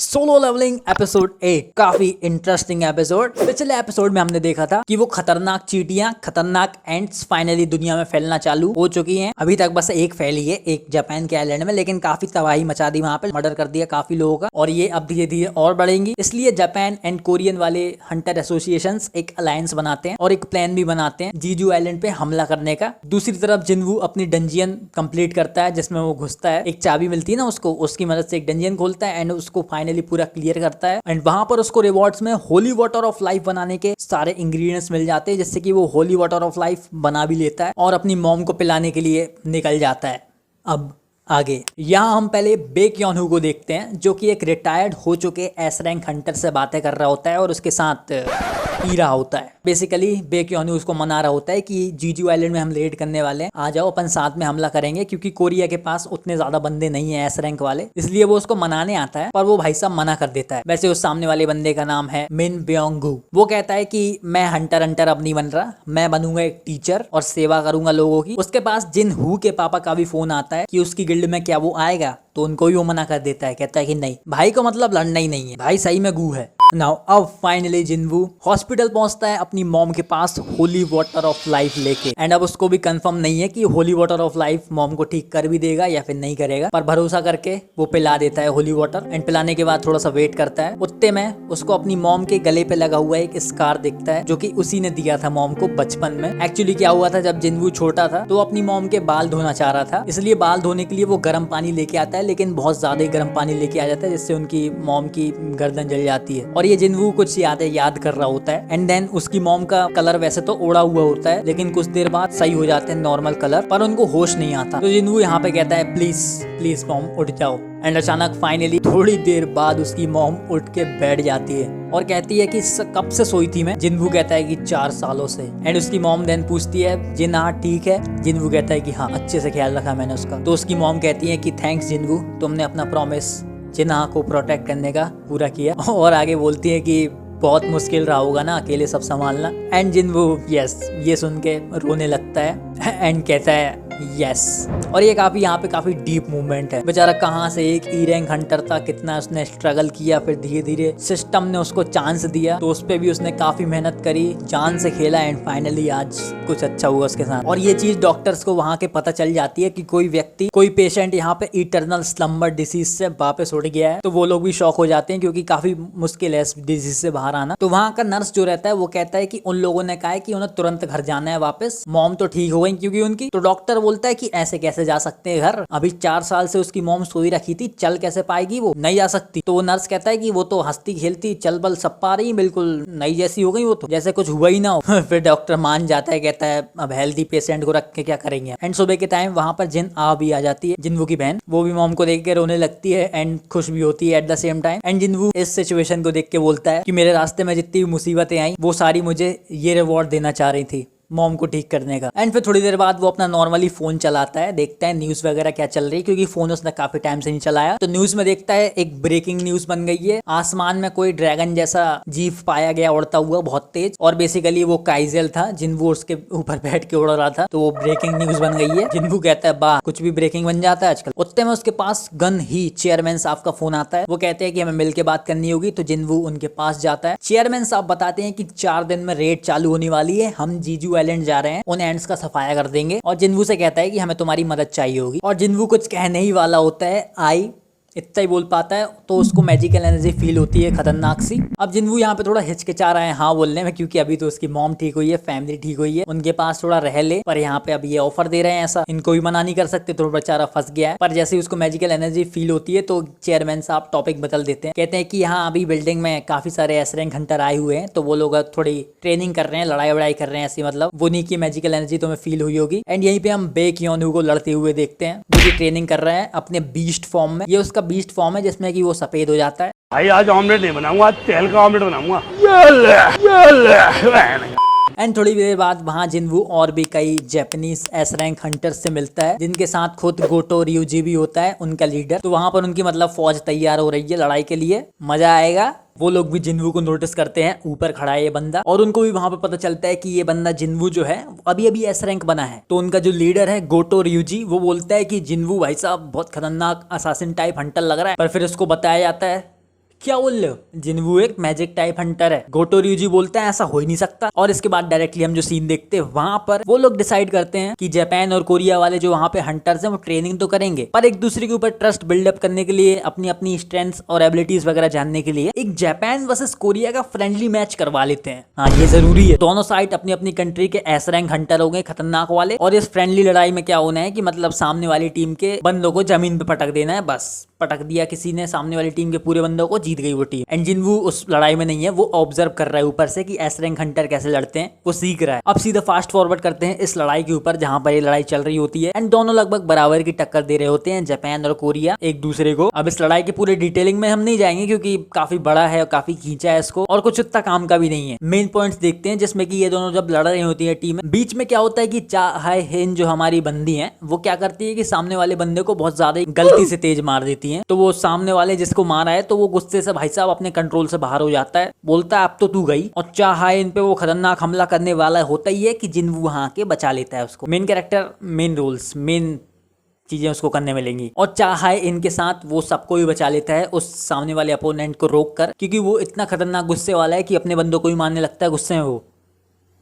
Solo levelling episode 8 काफी interesting episode. पिछले episode में हमने देखा था कि वो खतरनाक चींटियां, खतरनाक एंट्स फाइनली दुनिया में फैलना चालू हो चुकी हैं। अभी तक बस एक फैली है, एक जापान के आइलैंड में, लेकिन काफी तबाही मचा दी, वहां पे मर्डर कर दिया काफी लोगों का, और ये अब धीरे धीरे और बढ़ेंगी। इसलिए जापान एंड कोरियन वाले हंटर एसोसिएशन एक अलायंस बनाते हैं और एक प्लान भी बनाते हैं जीजू आइलैंड पे हमला करने का। दूसरी तरफ जिनवू अपनी डंजियन कंप्लीट करता है, जिसमें वो घुसता है, एक चाबी मिलती है ना उसको, उसकी मदद से एक डंजियन खोलता है एंड उसको फाइनली पूरा क्लियर करता है। एंड वहां पर उसको रिवॉर्ड्स में होली वाटर ऑफ लाइफ बनाने के सारे इंग्रेडिएंट्स मिल जाते हैं, जिससे कि वो होली वाटर ऑफ लाइफ बना भी लेता है और अपनी मॉम को पिलाने के लिए निकल जाता है। अब आगे यहाँ हम पहले बेक योनहू को देखते हैं, जो कि एक रिटायर्ड हो चुके एस रैंक हंटर से बातें कर रहा होता है और उसके साथ पी रहा होता है। बेसिकली बेक योनहू उसको मना रहा होता है कि जीजू आइलैंड में हम रेड करने वाले हैं, आ जाओ अपन साथ में हमला करेंगे, क्योंकि कोरिया के पास उतने ज्यादा बंदे नहीं है एस रैंक वाले, इसलिए वो उसको मनाने आता है, पर वो भाई साहब मना कर देता है। वैसे उस सामने वाले बंदे का नाम है मिन ब्योंगू। वो कहता है कि मैं हंटर अब नहीं बन रहा, मैं बनूंगा एक टीचर और सेवा करूंगा लोगों की। उसके पास जिन हू के पापा का भी फोन आता है कि उसकी गिल्ड में क्या वो आएगा, तो उनको भी वो मना कर देता है, कहता है कि नहीं, भाई को मतलब लड़ना ही नहीं है, भाई सही में गू है। नाउ अब फाइनली जिनवू हॉस्पिटल पहुंचता है अपनी मॉम के पास होली वाटर ऑफ लाइफ लेके। एंड अब उसको भी कंफर्म नहीं है कि holy water of life mom को ठीक कर भी देगा या फिर नहीं करेगा, पर भरोसा करके वो पिला देता है होली वाटर। एंड पिलाने के बाद थोड़ा सा वेट करता है। उतने में उसको अपनी मॉम के गले पे लगा हुआ एक स्कार दिखता है, जो कि उसी ने दिया था मॉम को बचपन में। एक्चुअली क्या हुआ था, जब जिनवू छोटा था तो अपनी मॉम के बाल धोना चाह रहा था, इसलिए बाल धोने के लिए वो गर्म पानी लेके आता है, लेकिन बहुत ज्यादा ही गर्म पानी लेके आ जाता है, जिससे उनकी मॉम की गर्दन जल जाती है। और ये जिनवू कुछ याद कर रहा होता है। एंड देन उसकी मॉम का कलर वैसे तो उड़ा हुआ होता है, लेकिन कुछ देर बाद सही हो जाते हैं नॉर्मल कलर, पर उनको होश नहीं आता। तो जिनवू यहाँ पे कहता है प्लीज प्लीज मॉम उठ जाओ। एंड अचानक फाइनली थोड़ी देर बाद उसकी मॉम उठ के बैठ जाती है और कहती है कि कब से सोई थी मैं। जिनवू कहता है कि 4 सालों से। एंड उसकी मॉम देन पूछती है जिन हाँ ठीक है। जिनवू कहता है कि हाँ अच्छे से ख्याल रखा मैंने उसका। तो उसकी मॉम कहती है कि थैंक्स जिनवू, तुमने अपना प्रॉमिस जिन्हा को प्रोटेक्ट करने का पूरा किया। और आगे बोलती है कि बहुत मुश्किल रहा होगा ना अकेले सब संभालना। एंड जिनवू यस ये सुन के रोने लगता है एंड कहता है यस। और ये यहाँ पे काफी डीप मूवमेंट है। बेचारा कहाँ से एक ई रैंक हंटर था, कितना उसने स्ट्रगल किया, फिर धीरे धीरे सिस्टम ने उसको चांस दिया, तो उस पे भी उसने काफी मेहनत करी, जान से खेला, एंड फाइनली आज कुछ अच्छा हुआ उसके साथ। और ये चीज डॉक्टर्स को वहाँ के पता चल जाती है कि कोई व्यक्ति, कोई पेशेंट यहाँ पे इटरनल स्लम्बर डिसीज से वापस उड़ गया है। तो वो लोग भी शॉक हो जाते हैं, क्योंकि काफी मुश्किल है इस डिजीज से बाहर आना। तो वहाँ का नर्स जो रहता है वो कहता है कि उन लोगों ने कहा है कि उन्हें तुरंत घर जाना है वापस, मॉम तो ठीक हो गई क्योंकि उनकी। तो डॉक्टर बोलता है कि ऐसे कैसे जा सकते हैं घर, अभी 4 साल से उसकी मॉम सोई रखी थी, चल कैसे पाएगी, वो नहीं जा सकती। तो वो नर्स कहता है कि वो तो हंसती खेलती चल बल सब पा रही, बिल्कुल नई जैसी हो गई, वो तो जैसे कुछ हुआ ही ना हो। फिर डॉक्टर मान जाता है, कहता है अब हेल्दी पेशेंट को रख के क्या करेंगे। एंड सुबह के टाइम वहां पर जिन भी आ जाती है, जिनवू की बहन, वो भी मॉम को देख के रोने लगती है एंड खुश भी होती है at the same time. And जिनवू इस सिचुएशन को देख के बोलता है कि मेरे रास्ते में जितनी भी मुसीबतें आई वो सारी मुझे ये रिवॉर्ड देना चाह रही थी, मॉम को ठीक करने का। एंड फिर थोड़ी देर बाद वो अपना नॉर्मली फोन चलाता है, देखता है न्यूज वगैरह क्या चल रही है, क्योंकि फोन उसने काफी टाइम से नहीं चलाया। तो न्यूज में देखता है एक ब्रेकिंग न्यूज बन गई है, आसमान में कोई ड्रैगन जैसा जीव पाया गया उड़ता हुआ बहुत तेज, और बेसिकली वो काइजेल था, जिनवू उसके ऊपर बैठ के उड़ रहा था। तो वो ब्रेकिंग न्यूज बन गई है। जिनवू कहता है वाह, कुछ भी ब्रेकिंग बन जाता है आजकल। उतने में उसके पास गन ही चेयरमैन साहब का फोन आता है। वो कहते हैं कि हमें मिल के बात करनी होगी। तो जिनवू उनके पास जाता है। चेयरमैन साहब बताते हैं कि 4 दिन में रेड चालू होने वाली है, हम जीजू आइलैंड जा रहे हैं, उन एंड्स का सफाया कर देंगे। और जिनवू से कहता है कि हमें तुम्हारी मदद चाहिए होगी। और जिनवू कुछ कहने ही वाला होता है, आई इतना ही बोल पाता है, तो उसको मैजिकल एनर्जी फील होती है खतरनाक सी। अब जिनवू यहाँ पे थोड़ा हिचकिचा रहा है हाँ बोलने में, क्योंकि अभी तो उसकी मॉम ठीक हुई है, फैमिली ठीक हुई है, उनके पास थोड़ा रह ले, पर यहाँ पे अब ये ऑफर दे रहे हैं ऐसा, इनको भी मना नहीं कर सकते, तो बेचारा फंस गया है। पर जैसे ही उसको मैजिकल एनर्जी फील होती है, तो चेयरमैन साहब टॉपिक बदल देते हैं, कहते हैं कि यहाँ अभी बिल्डिंग में काफी सारे एस रैंक हंटर आए हुए हैं, तो वो लोग थोड़ी ट्रेनिंग कर रहे हैं, लड़ाई वड़ाई कर रहे हैं ऐसी, मतलब वो नहीं की मैजिकल एनर्जी तुम्हें फील हुई होगी। एंड यहीं पे हम बेक योनहू को लड़ते हुए देखते हैं, जो कि ट्रेनिंग कर रहे हैं अपने बीस्ट फॉर्म में। ये उसका बीस्ट फॉर्म है जिसमें कि वो सफेद हो जाता है। भाई आज ऑमलेट नहीं बनाऊंगा, आज तेल का ऑमलेट बनाऊंगा। एंड थोड़ी देर बाद वहाँ जिनवू और भी कई जापानीज एस रैंक हंटर्स से मिलता है, जिनके साथ खुद गोटो रियूजी भी होता है उनका लीडर। तो वहाँ पर उनकी मतलब फौज तैयार हो रही है लड़ाई के लिए, मजा आएगा। वो लोग भी जिनवू को नोटिस करते हैं, ऊपर खड़ा है ये बंदा, और उनको भी वहां पे पता चलता है कि ये बंदा जिनवू जो है अभी अभी एस रैंक बना है। तो उनका जो लीडर है गोटो रियूजी, वो बोलता है कि जिनवू भाई साहब बहुत खतरनाक असासिन टाइप हंटर लग रहा है। पर फिर उसको बताया जाता है क्या बोल रहे हो? जिन्वू एक मैजिक टाइप हंटर है। गोटो ryuji बोलता है ऐसा हो ही नहीं सकता। और इसके बाद डायरेक्टली हम जो सीन देखते हैं वहां पर वो लोग डिसाइड करते हैं कि जापान और कोरिया वाले जो वहां पे हंटर्स हैं वो ट्रेनिंग तो करेंगे, पर एक दूसरे के ऊपर ट्रस्ट बिल्डअप करने के लिए, अपनी अपनी स्ट्रेंथ्स और एबिलिटीज वगैरह जानने के लिए एक जापान वर्सेस कोरिया का फ्रेंडली मैच करवा लेते हैं। हाँ, ये जरूरी है। दोनों साइड अपनी अपनी कंट्री के एस रैंक हंटर हो गए, खतरनाक वाले। और इस फ्रेंडली लड़ाई में क्या होना है कि मतलब सामने वाली टीम के बंदों को जमीन पे पटक देना है। बस पटक दिया किसी ने सामने वाली टीम के पूरे बंदों को, जीत गई वो टीम। एंड जिन्वू उस लड़ाई में नहीं है, वो ऑब्जर्व कर रहा है ऊपर से कि एस रैंक हंटर कैसे लड़ते हैं, वो सीख रहा है। अब सीधा फास्ट फॉरवर्ड करते हैं इस लड़ाई के ऊपर जहां पर ये लड़ाई चल रही होती है। एंड दोनों लगभग बराबर की टक्कर दे रहे होते हैं, जापान और कोरिया एक दूसरे को। अब इस लड़ाई के पूरे डिटेलिंग में हम नहीं जाएंगे क्योंकि काफी बड़ा है और काफी खींचा है इसको, और कुछ उतना काम का भी नहीं है। मेन पॉइंट्स देखते हैं जिसमें कि ये दोनों जब लड़ रही होती है टीम, बीच में क्या होता है कि चा हाय हिन जो हमारी बंदी है वो क्या करती है कि सामने वाले बंदे को बहुत ज्यादा गलती से तेज मार देती है। तो वो सामने वाले जिसको मारा है तो वो गुस्से से भाई साहब अपने कंट्रोल से बाहर हो जाता है, बोलता है अब तो तू गई। और चा हाय इन पे वो खतरनाक हमला करने वाला होता ही है कि जिन्वू वहां के बचा लेता है उसको। Main character, main roles, main चीजें उसको करने मिलेंगी। और चाहे इनके साथ वो सबको भी बचा लेता है उस सामने वाले अपोनेंट को रोक कर, क्योंकि वो इतना खतरनाक गुस्से वाला है कि अपने बंदों को ही मारने लगता है गुस्से में। वो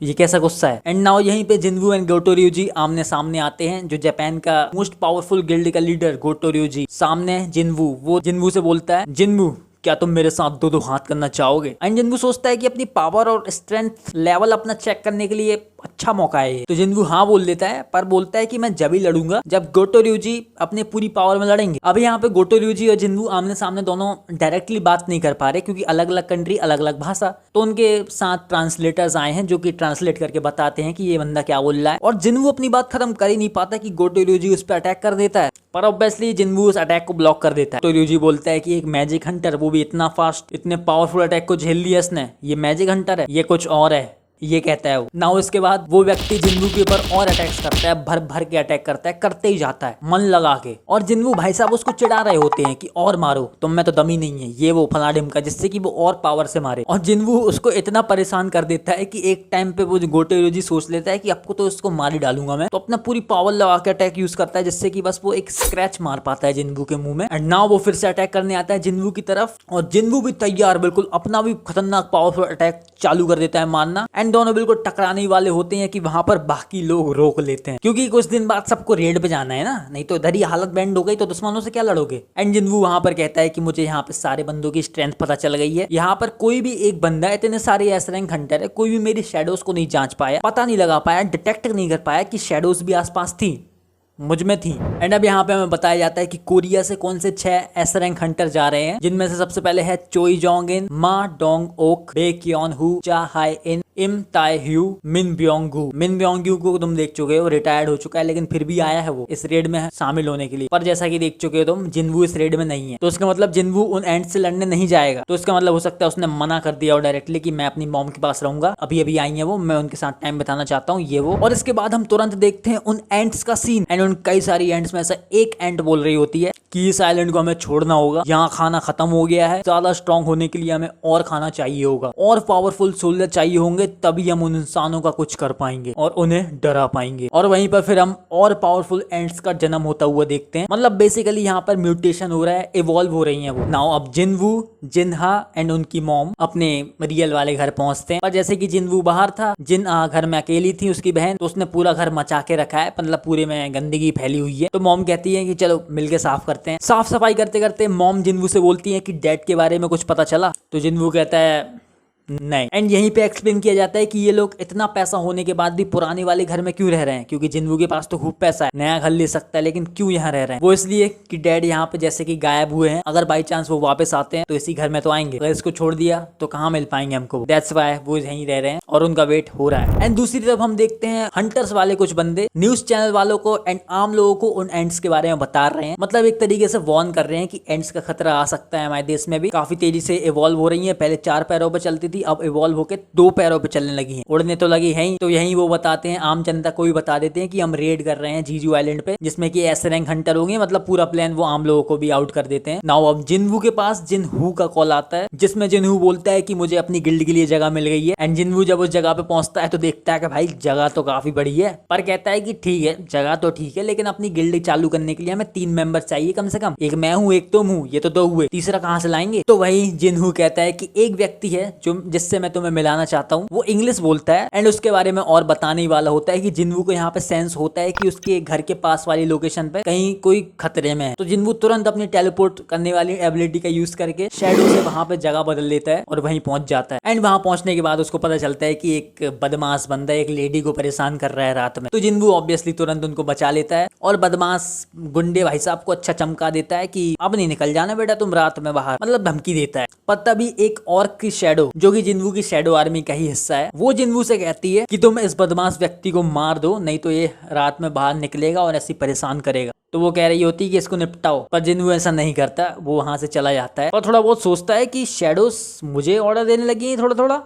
ये कैसा गुस्सा है। एंड नाउ यहीं पे जिन्वू एंड गोटो ryuji आमने सामने आते हैं। जो जापान का मोस्ट पावरफुल गिल्ड का लीडर गोटो ryuji सामने जिन्वू, वो जिन्वू से बोलता है, जिन्वू क्या तुम मेरे साथ दो हाथ करना चाहोगे? एंड जिन्वू सोचता है कि अपनी पावर और स्ट्रेंथ लेवल अपना चेक करने के लिए अच्छा मौका है। तो जिन्वू हाँ बोल देता है, पर बोलता है कि मैं जब ही लड़ूंगा जब गोटो ryuji अपने पूरी पावर में लड़ेंगे। अभी यहाँ पे गोटो ryuji और जिन्वू आमने सामने दोनों डायरेक्टली बात नहीं कर पा रहे क्योंकि अलग अलग कंट्री, अलग अलग भाषा। तो उनके साथ ट्रांसलेटर्स आए हैं जो कि ट्रांसलेट करके बताते हैं कि ये बंदा क्या बोल रहा है। और जिन्वू अपनी बात खत्म कर ही नहीं पाता कि गोटो ryuji उस पर अटैक कर देता है, पर ऑब्वियसली जिन्वू उस अटैक को ब्लॉक कर देता है। तो ryuji बोलता है कि एक मैजिक हंटर, वो भी इतना फास्ट, इतने पावरफुल अटैक को झेल लिया इसने, ये मैजिक हंटर है, ये कुछ और है, ये कहता है वो। नाउ इसके बाद वो व्यक्ति जिन्वू के ऊपर और अटैक्स करता है, भर भर के अटैक करता है, करते ही जाता है मन लगा के। और जिन्वू भाई साहब उसको चिढ़ा रहे होते हैं कि और मारो, तुम में तो दम ही नहीं है, ये वो फला ढिमका, जिससे कि वो और पावर से मारे। और जिन्वू उसको इतना परेशान कर देता है कि एक टाइम पे वो गोटो ryuji सोच लेता है कि आपको तो इसको मार ही डालूंगा मैं। तो अपना पूरी पावर लगा के अटैक यूज करता है जिससे कि बस वो एक स्क्रैच मार पाता है जिन्वू के मुंह में। एंड नाउ वो फिर से अटैक करने आता है जिन्वू की तरफ, और जिन्वू भी तैयार, बिल्कुल अपना भी खतरनाक पावरफुल अटैक चालू कर देता है मारना। एंड दोनों बिल्कुल टकराने वाले होते हैं कि वहां पर बाकी लोग रोक लेते हैं क्योंकि कुछ दिन बाद सबको रेड पे जाना है ना, नहीं तो इधर ही हालत बैंड हो गई तो दुश्मनों से क्या लड़ोगे। एंड जिन्वू वहां पर कहता है कि मुझे यहाँ पे सारे बंदों की स्ट्रेंथ पता चल गई है, यहाँ पर कोई भी एक बंदा, इतने सारे एस रैंक हंटर है, कोई भी मेरी शेडोज को नहीं जांच पाया, पता नहीं लगा पाया, डिटेक्ट नहीं कर पाया कि शेडोज भी आसपास थी, मुझ में थी। एंड अब यहाँ पे हमें बताया जाता है कि कोरिया से कौन से 6 एस रैंक हंटर जा रहे हैं, जिनमें से सबसे पहले है चोई जोंग इन, मा डोंग ओक, बे क्योन हु, चा हाई इन, इम ताई ह्यू, मिन ब्योंगू। मिन ब्योंगू को तुम देख चुके हो, रिटायर्ड हो चुका है, लेकिन फिर भी आया है वो इस रेड में शामिल होने के लिए। पर जैसा कि देख चुके हो तुम, जिन्वू इस रेड में नहीं है, तो उसका मतलब जिन्वू उन एंड से लड़ने नहीं जाएगा। तो इसका मतलब हो सकता है उसने मना कर दिया और डायरेक्टली कि मैं अपनी मॉम के पास रहूंगा, अभी अभी आई है वो, मैं उनके साथ टाइम बिताना चाहता हूँ, ये वो। और इसके बाद हम तुरंत देखते हैं उन एंड्स का सीन। एंड उन कई सारी एंड्स में ऐसा एक एंड बोल रही होती है कि इस आइलैंड को हमें छोड़ना होगा, यहाँ खाना खत्म हो गया है, ज्यादा स्ट्रांग होने के लिए हमें और खाना चाहिए होगा, और पावरफुल सोल्जर चाहिए होंगे, तभी हम उन इंसानों का कुछ कर पाएंगे और उन्हें डरा पाएंगे। और वहीं पर फिर हम और पावरफुल एंड्स का जन्म होता हुआ देखते हैं। मतलब बेसिकली यहाँ पर म्यूटेशन हो रहा है, इवॉल्व हो रही है वो। नाउ अब जिन्वू, जिन्हा एंड उनकी मॉम अपने रियल वाले घर पहुंचते हैं। पर जैसे कि जिन्वू बाहर था, जिन्हा घर में अकेली थी उसकी बहन, तो उसने पूरा घर मचा के रखा है, मतलब पूरे में गंदगी फैली हुई है। तो मॉम कहती है कि चलो मिलके साफ करते हैं। साफ सफाई करते करते मॉम जिन्वू से बोलती है कि डैड के बारे में कुछ पता चला? तो जिन्वू कहता है नहीं। एंड यहीं पे एक्सप्लेन किया जाता है कि ये लोग इतना पैसा होने के बाद भी पुराने वाले घर में क्यों रह रहे हैं, क्योंकि जिन्वू के पास तो खूब पैसा है, नया घर ले सकता है, लेकिन क्यों यहाँ रह रहे हैं? वो इसलिए कि डैड यहाँ पे जैसे कि गायब हुए हैं, अगर बाई चांस वो वापस आते हैं तो इसी घर में तो आएंगे, अगर इसको छोड़ दिया तो कहाँ मिल पाएंगे हमको। दैट्स व्हाई वो यहीं रह रहे हैं और उनका वेट हो रहा है। एंड दूसरी तरफ हम देखते हैं हंटर्स वाले कुछ बंदे न्यूज चैनल वालों को एंड आम लोगों को उन एंड्स के बारे में बता रहे हैं, मतलब एक तरीके से वार्न कर रहे हैं कि एंड्स का खतरा आ सकता है हमारे देश में भी, काफी तेजी से इवॉल्व हो रही है। पहले 4 पैरों पर चलती थी, थी अब इवॉल्व होकर 2 पैरों पे चलने लगी हैं, उड़ने तो लगी है ही। तो यही वो बताते हैं, आम जनता को भी बता देते हैं कि हम रेड कर रहे हैं जीजू आइलैंड पे, जिसमें कि एस रैंक हंटर होंगे, मतलब पूरा प्लान वो आम लोगों को भी आउट कर देते हैं। नाउ अब जिनवू के पास जिनहू का कॉल आता है, जिसमें जिनहू बोलता है कि मुझे अपनी गिल्ड के लिए जगह मिल गई है। एंड जिनवू जब उस जगह पे पहुंचता है तो देखता है कि भाई जगह तो काफी बड़ी है, पर कहता है कि ठीक है जगह तो ठीक है, लेकिन अपनी गिल्ड चालू करने के लिए हमें 3 मेंबर चाहिए कम से कम। एक मैं हूँ, एक तुम हूँ, ये तो 2 हुए, तीसरा कहाँ से लाएंगे? तो वही जिनहू कहता है कि एक व्यक्ति है जो जिससे मैं तुम्हें मिलाना चाहता हूँ, वो इंग्लिश बोलता है एंड उसके बारे में और बताने वाला होता है कि जिनवू को यहाँ पे सेंस होता है कि उसके घर के पास वाली लोकेशन पे कहीं कोई खतरे में है। तो जिनवू तुरंत अपनी टेलीपोर्ट करने वाली एबिलिटी का यूज करके शैडो से वहां पे जगह बदल लेता है और वहीं पहुंच जाता है। एंड वहां पहुंचने के बाद उसको पता चलता है कि एक बदमाश बंदा एक लेडी को परेशान कर रहा है रात में। तो जिनवू ऑब्वियसली तुरंत उनको बचा लेता है और बदमाश गुंडे भाई साहब को अच्छा चमका देता है कि अब नहीं निकल जाना बेटा तुम रात में बाहर, मतलब धमकी देता है। पर तभी एक और की शैडो, जो कि जिनवू की शैडो आर्मी का ही हिस्सा है, वो जिनवू से कहती है कि तुम इस बदमाश व्यक्ति को मार दो, नहीं तो ये रात में बाहर निकलेगा और ऐसी परेशान करेगा। तो वो कह रही होती है कि इसको निपटाओ, पर जिनवू ऐसा नहीं करता, वो वहां से चला जाता है और थोड़ा बहुत सोचता है कि शैडोज मुझे ऑर्डर देने लगी है थोड़ा थोड़ा,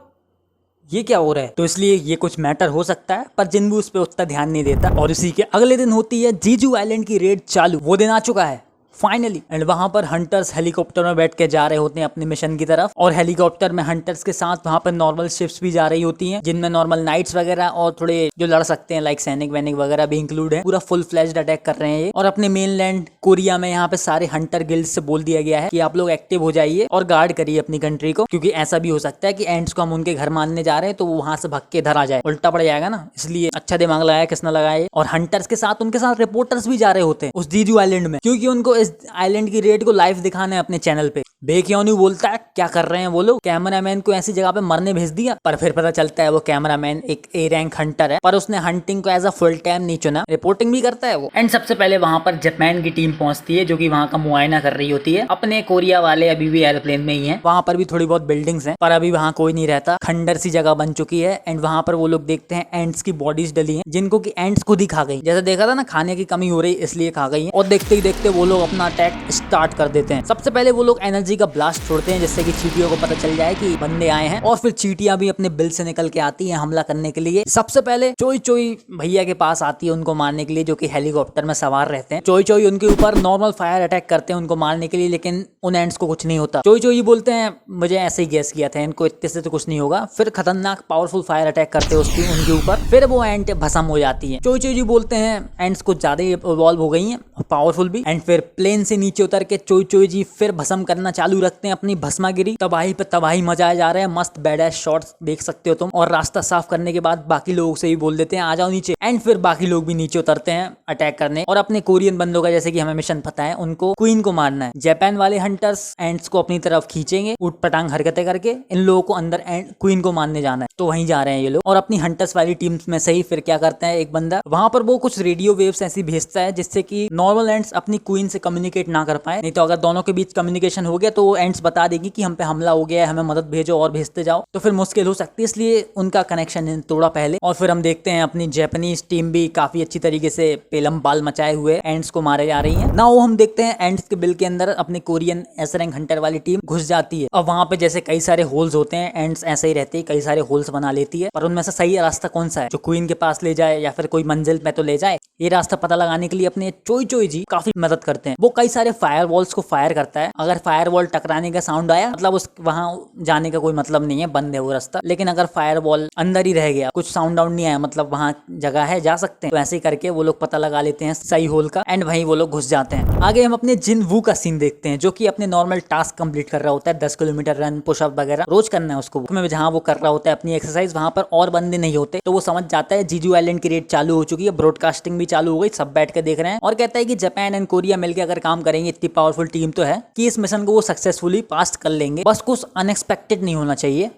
ये क्या हो रहा है, तो इसलिए ये कुछ मैटर हो सकता है। पर जिनवू उस पर उतना ध्यान नहीं देता। और इसी के अगले दिन होती है जीजू आइलैंड की रेड चालू। वो दिन आ चुका है फाइनली। एंड वहां पर हंटर्स हेलीकॉप्टर में बैठ के जा रहे होते हैं अपने मिशन की तरफ, और हेलीकॉप्टर में हंटर्स के साथ वहां पर नॉर्मल शिप्स भी जा रही होती हैं, जिनमें नॉर्मल नाइट्स वगैरह और थोड़े जो लड़ सकते हैं लाइक सैनिक वैनिक वगैरह भी इंक्लूड है। पूरा फुल फ्लैश्ड अटैक कर रहे हैं ये। और अपने मेनलैंड कोरिया में यहाँ पे सारे हंटर गिल्ड से बोल दिया गया है कि आप लोग एक्टिव हो जाइए और गार्ड करिए अपनी कंट्री को, क्योंकि ऐसा भी हो सकता है कि एंड्स को हम उनके घर मारने जा रहे हैं तो वो वहां से भाग के इधर आ जाए, उल्टा पड़ जाएगा ना। इसलिए अच्छा दिमाग लगाया किसने लगाया। और हंटर्स के साथ उनके साथ रिपोर्टर्स भी जा रहे होते हैं उस जीजू आइलैंड में, क्योंकि उनको इस आइलैंड की रेड को लाइव दिखाना है अपने चैनल पे। बेक्योन्यू बोलता है क्या कर रहे हैं वो लोग, कैमरामैन को ऐसी जगह पे मरने भेज दिया। पर फिर पता चलता है वो कैमरामैन एक ए रैंक हंटर है, पर उसने हंटिंग को एज अ फुल टाइम नहीं चुना, रिपोर्टिंग भी करता है वो। एंड सबसे पहले वहां पर जापान की टीम पहुंचती है, जो कि वहां का मुआयना कर रही होती है। अपने कोरिया वाले अभी भी एयरप्लेन में ही है। वहां पर भी थोड़ी बहुत बिल्डिंग्स हैं, पर अभी वहां कोई नहीं रहता, खंडर सी जगह बन चुकी है। एंड वहां पर वो लोग देखते हैं एंड्स की बॉडीज डली हैं, जिनको की एंड्स खुद ही खा गई। जैसे देखा था ना, खाने की कमी हो रही इसलिए खा गई है। और देखते ही देखते वो लोग अपना अटैक स्टार्ट कर देते हैं। सबसे पहले वो लोग एनर्जी का ब्लास्ट छोड़ते हैं, जिससे कि चींटियों को पता चल जाए कि बंदे आए हैं। और फिर चींटियां भी अपने बिल से निकल के आती हैं हमला करने के लिए। सबसे पहले चोई चोई भैया के पास आती है उनको मारने के लिए, जो कि हेलीकॉप्टर में सवार रहते हैं। चोई चोई उनके ऊपर नॉर्मल फायर अटैक करते हैं उनको मारने के लिए, लेकिन उन एंड्स को कुछ नहीं होता। चोई चोई बोलते हैं मुझे ऐसे ही गैस किया था, इनको इतने से तो कुछ नहीं होगा। फिर खतरनाक पावरफुल फायर अटैक करते हैं उनके ऊपर, फिर वो एंड भस्म हो जाती है। चोई चोई बोलते हैं एंड्स कुछ ज्यादा ही इवॉल्व हो गई हैं, पावरफुल भी। एंड फिर प्लेन से नीचे उतर के चोई चोई जी फिर भस्म करना चालू रखते हैं अपनी भस्मागिरी। तबाही पे तबाही मचाया जा रहा है, मस्त बैडएस शॉट्स देख सकते हो तुम। और रास्ता साफ करने के बाद बाकी लोगों से भी बोल देते हैं आ जाओ नीचे। एंड फिर बाकी लोग भी नीचे उतरते हैं अटैक करने, और अपने कोरियन बंदों का जैसे कि हमें मिशन पता है, उनको क्वीन को मारना है। जापान वाले हंटर्स एंड्स को अपनी तरफ खींचेंगे उठ पटांग हरकतें करके, इन लोगों को अंदर क्वीन को मारने जाना है। तो वहीं जा रहे हैं ये लोग। और अपनी हंटर्स वाली टीम्स में सही फिर क्या करता है एक बंदा वहां पर, वो कुछ रेडियो वेव्स ऐसी भेजता है जिससे कि नॉर्मल एंड्स अपनी क्वीन से कम्युनिकेट ना कर पाए। नहीं तो अगर दोनों के बीच कम्युनिकेशन हो गया तो वो एंड्स बता देगी कि हम पे हमला हो गया है, हमें मदद भेजो और भेजते जाओ, तो फिर मुश्किल हो सकती है। इसलिए उनका कनेक्शन तोड़ा पहले। और फिर हम देखते हैं अपनी जापानीज टीम भी काफी अच्छी तरीके से पेलम बाल मचाए हुए एंड्स को मारे जा रही है ना। वो हम देखते हैं एंड्स के बिल के अंदर अपनी कोरियन एस रैंक हंटर वाली टीम घुस जाती है। अब वहां पे जैसे कई सारे होल्स होते हैं, एंड्स ऐसे ही रहते हैं, कई सारे होल्स बना लेती है। पर उनमें से सही रास्ता कौन सा है जो क्वीन के पास ले जाए या फिर कोई मंजिल में तो ले जाए, ये रास्ता पता लगाने के लिए अपने चोई चोई जी काफी मदद करते हैं। वो कई सारे फायर वॉल्स को फायर करता है। अगर फायर वॉल टकराने का साउंड आया मतलब उस वहां जाने का कोई मतलब नहीं है, बंद है वो रास्ता। लेकिन अगर फायर वॉल अंदर ही रह गया, कुछ साउंड आउट नहीं आया, मतलब वहां जगह है, जा सकते हैं। तो ऐसे ही करके वो लोग पता लगा लेते हैं सही होल का, एंड वहीं वो लोग घुस जाते हैं। आगे हम अपने जिनवू का सीन देखते हैं, जो कि अपने नॉर्मल टास्क कंप्लीट कर रहा होता है। 10 किलोमीटर रन पुशअप वगैरह रोज करना है उसको, जहां वो कर रहा होता है अपनी एक्सरसाइज, वहां पर और बंदे नहीं होते। तो वो समझ जाता है जीजू आइलैंड की रेड चालू हो चुकी है, ब्रॉडकास्टिंग भी चालू हो गई, सब बैठ के देख रहे हैं। और कहता है कि जापान एंड कोरिया मिलकर अगर काम करेंगे, इतनी पावरफुल टीम तो है कि इस मिशन को वो सक्सेसफुली पास कर लेंगे। बस कुछ अनएक्सपेक्टेड नहीं होना चाहिए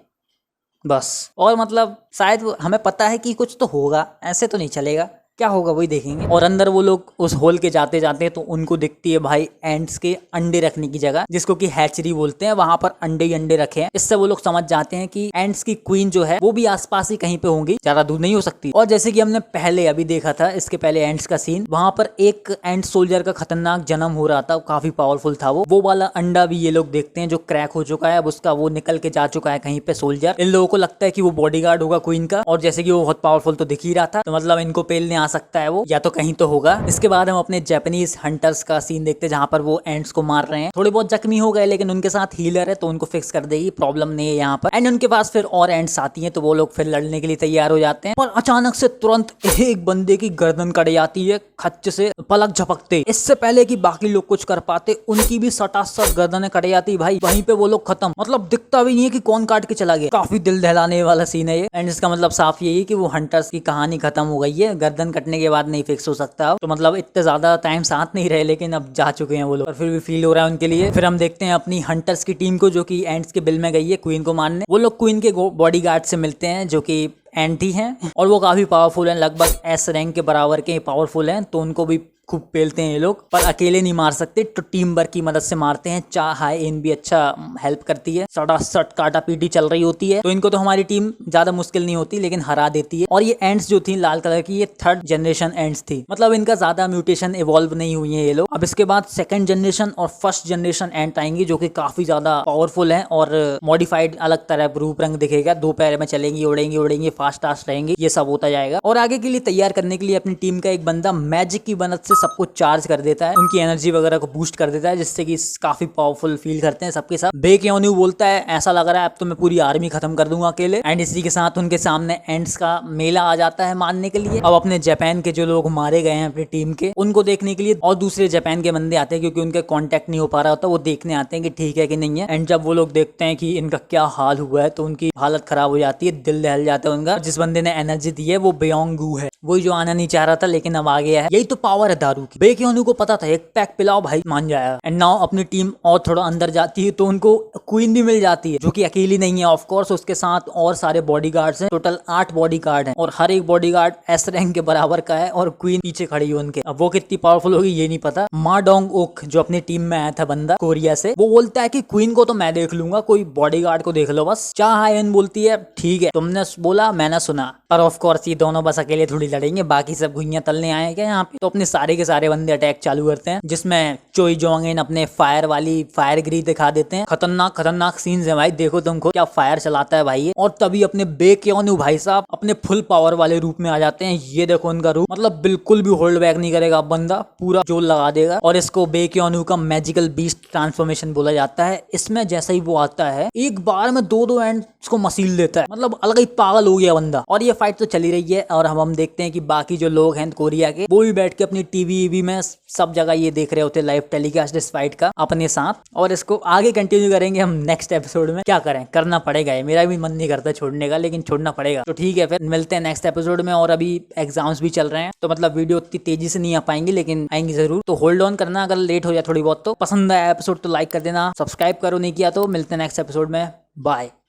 बस। और मतलब शायद हमें पता है कि कुछ तो होगा, ऐसे तो नहीं चलेगा। क्या होगा वही देखेंगे। और अंदर वो लोग उस होल के जाते जाते हैं तो उनको दिखती है भाई एंड्स के अंडे रखने की जगह, जिसको कि हैचरी बोलते हैं। वहां पर अंडे ही अंडे रखे हैं। इससे वो लोग समझ जाते हैं कि एंड्स की क्वीन जो है वो भी आसपास ही कहीं पे होंगी, ज्यादा दूर नहीं हो सकती। और जैसे कि हमने पहले अभी देखा था, इसके पहले एंड्स का सीन, वहां पर एक एंड सोल्जर का खतरनाक जन्म हो रहा था, काफी पावरफुल था वो वाला अंडा भी ये लोग देखते हैं जो क्रैक हो चुका है। अब उसका वो निकल के जा चुका है कहीं पे सोल्जर। इन लोगों को लगता है कि वो बॉडीगार्ड होगा क्वीन का, और जैसे कि वो बहुत पावरफुल तो दिख ही रहा था, तो मतलब इनको पेलने आ सकता है वो, या तो कहीं तो होगा। इसके बाद हम अपने जापानीज हंटर्स का सीन देखते हैं जहां पर वो एंड्स को मार रहे हैं। थोड़े बहुत जख्मी हो गए लेकिन उनके साथ हीलर है तो उनको फिक्स कर देगी, प्रॉब्लम नहीं है यहाँ पर। एंड उनके पास फिर और एंड्स आती हैं तो वो लोग फिर लड़ने के लिए तैयार हो जाते हैं। पर अचानक से तुरंत एक बंदे की गर्दन कट जाती है खच्च से पलक झपकते। इससे पहले कि बाकी लोग कुछ कर पाते उनकी भी सटासट गर्दनें कट जाती भाई। वहीं पे वो लोग खत्म, मतलब दिखता भी नहीं है कि कौन काट के चला गया। काफी दिल दहलाने वाला सीन है ये। एंड इसका मतलब साफ यही है कि वो हंटर्स की कहानी खत्म हो गई है, गर्दन कटने के बाद नहीं फिक्स हो सकता। तो मतलब इतने ज्यादा टाइम साथ नहीं रहे लेकिन अब जा चुके हैं वो लोग, और फिर भी फील हो रहा है उनके लिए। फिर हम देखते हैं अपनी हंटर्स की टीम को जो कि एंड्स के बिल में गई है क्वीन को मारने। वो लोग क्वीन के बॉडीगार्ड से मिलते हैं जो कि एंटी हैं, और वो काफी पावरफुल हैं, लगभग एस रैंक के बराबर के पावरफुल हैं। तो उनको भी खूब पेलते हैं ये लोग, पर अकेले नहीं मार सकते तो टीम वर्क की मदद से मारते हैं। हाई इन भी अच्छा हेल्प करती है, सट काटा पीटी चल रही होती है, तो इनको तो हमारी टीम ज्यादा मुश्किल नहीं होती लेकिन हरा देती है। और ये एंड्स जो थी लाल कलर की, ये 3rd जनरेशन एंड्स थी, मतलब इनका ज्यादा म्यूटेशन इवॉल्व नहीं हुई है ये लोग। अब इसके बाद 2nd जनरेशन और 1st जनरेशन एंड आएंगी जो कि काफी ज्यादा पावरफुल है और मॉडिफाइड अलग तरह रूप रंग दिखेगा। 2 पैर में चलेंगी, उड़ेंगी, फास्ट रहेंगी, ये सब होता जाएगा। और आगे के लिए तैयार करने के लिए अपनी टीम का एक बंदा मैजिक की मदद से सबको चार्ज कर देता है, उनकी एनर्जी वगैरह को बूस्ट कर देता है, जिससे कि काफी पावरफुल फील करते हैं सबके साथ। बेकेओन्यू बोलता है ऐसा लग रहा है अब तो मैं पूरी आर्मी खत्म कर दूंगा अकेले। एंड इसी के साथ उनके सामने एंड्स का मेला आ जाता है मारने के लिए। अब अपने जापान के जो लोग मारे गए हैं अपनी टीम के, उनको देखने के लिए और दूसरे जापान के बंदे आते हैं क्योंकि उनके कांटेक्ट नहीं हो पा रहा होता, वो देखने आते हैं कि ठीक है कि नहीं है। एंड जब वो लोग देखते हैं कि इनका क्या हाल हुआ है तो उनकी हालत खराब हो जाती है, दिल दहल जाता है उनका। जिस बंदे ने एनर्जी दी है वो बेयोंगू है, वही जो आना नहीं चाह रहा था लेकिन अब आ गया है। यही तो पावर है दारू की। बेकेओन्यू को पता था एक पैक पिलाओ भाई मान जाएगा। एंड नाउ अपनी टीम और थोड़ा अंदर जाती है तो उनको क्वीन भी मिल जाती है जो कि अकेली नहीं है ऑफ कोर्स, उसके साथ और सारे बॉडीगार्ड्स हैं। टोटल 8 बॉडीगार्ड हैं और हर एक बॉडीगार्ड एस रैंक के बराबर का है और क्वीन पीछे खड़ी है उनके। अब वो कितनी पावरफुल होगी ये नहीं पता। मा डोंग ओक जो अपनी टीम में आया था बंदा कोरिया से, वो बोलता है कि क्वीन को तो मैं देख लूंगा, कोई बॉडीगार्ड को देख लो बस। चाह हायन बोलती है ठीक है तुमने बोला मैंने सुना, पर ऑफ कोर्स ये दोनों बस अकेले थोड़ी लड़ेंगे, बाकी सब घुइयां तलने आए क्या यहाँ पे। तो अपने सारे के सारे बंदे अटैक चालू करते हैं जिसमें चोई जोंगेन अपने फायर ग्री दिखा देते हैं। खतरनाक सीन्स है भाई, देखो तुमको क्या फायर चलाता है भाई। और तभी अपने बेकेओन्यू भाई साहब अपने फुल पावर वाले रूप में आ जाते हैं। ये देखो उनका रूप, मतलब बिल्कुल भी होल्ड बैक नहीं करेगा बंदा, पूरा जोर लगा देगा। और इसको बेकेओन्यू का मैजिकल बीस्ट ट्रांसफॉर्मेशन बोला जाता है। इसमें जैसे ही वो आता है एक बार में 2 एंड्स को मसील देता है, मतलब अलग ही पागल हो गया बंदा। और ये फाइट तो चली रही है और हम देखते हैं कि बाकी जो लोग हैं कोरिया के, वो भी बैठ के अपनी टीवी में सब जगह ये देख रहे होते लाइव टेलीकास्ट इस फाइट का अपने साथ। और इसको आगे कंटिन्यू करेंगे हम नेक्स्ट एपिसोड में। क्या करें, करना पड़ेगा, ये मेरा भी मन नहीं करता छोड़ने का लेकिन छोड़ना पड़ेगा। तो ठीक है फिर मिलते हैं नेक्स्ट एपिसोड में। और अभी एग्जाम्स भी चल रहे हैं तो मतलब वीडियो उतनी तेजी से नहीं आ पाएंगी लेकिन आएंगी जरूर, तो होल्ड ऑन करना। अगर लेट हो जाए थोड़ी बहुत तो पसंद आया एपिसोड तो लाइक कर देना, सब्सक्राइब करो नहीं किया तो। मिलते हैं नेक्स्ट एपिसोड में, बाय।